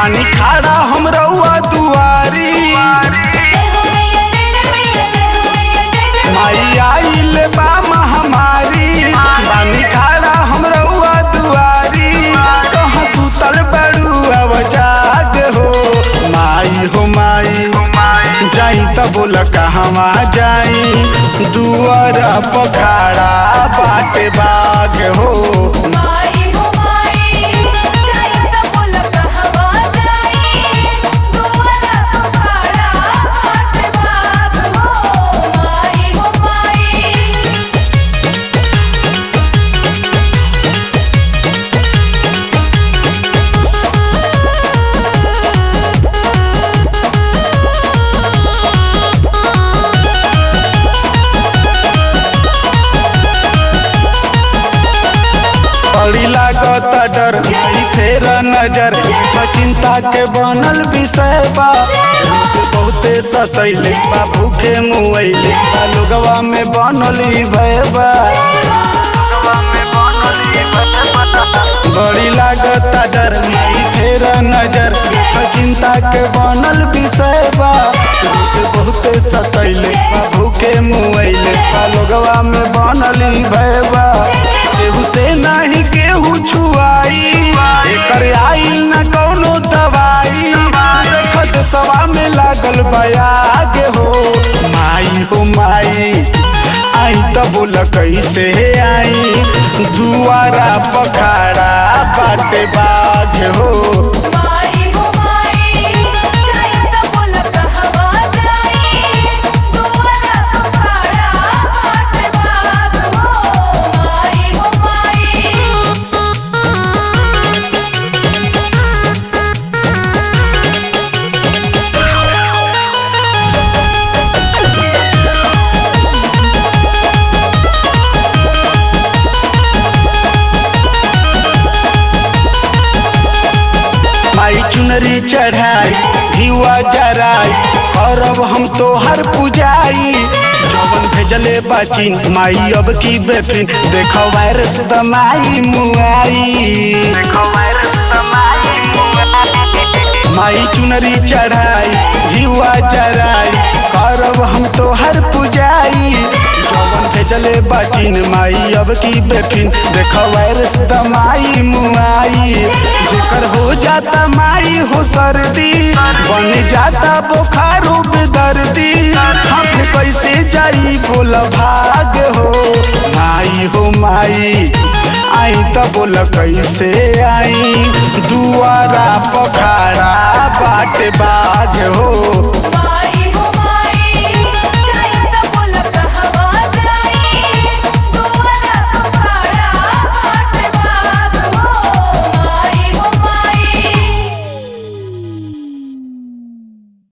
बानी खाड़ा हम रउआ दुआरी माई आइल बा महामारी बानी खाड़ा हम रउआ दुआरी कहाँ सुतल बड़ू अब जाग हो माई जाई त बोल कहवा जाई दुआरा पखाड़ा बाटे बाग हो बड़ी लागत डर फेर नजर चिंता के बनल विषय बा बहुते सतैले बा भूखे मुआइले बा लोगवा में बनल भय बा बड़ी लागत डर फेर नजर चिंता के बनल विषय बा बहुते सतैले बा भूखे मुआइले बा लोगवा में बनल भय बा केहू से नहीं केहू छुआई एकर आई न कौनो दवाई देखत सवा में लागल बयाग हो माई आई त बोल कैसे आई दुआरा पखाड़ा बाटे बाग हो माई चुनरी चढ़ाई घिवा जराई करब हम तोहर पुजाई जवन भेजले बाचिन माई अब की बेफिन देखो वायरस दमाई मुआई माई चुनरी चढ़ाई घिवा जराई करब हम तोहर पुजाई जवन भेजले बाचिन माई अब की बेफिन देखो वायरस दमाई मुआई जेकर हो जाता माई हो सर्दी बन जाता बुखारो बेदर्दी हम कैसे जाई बोल भाग हो माई आई त बोल कैसे आई दुआरा पखाड़ा बाटे बाग हो।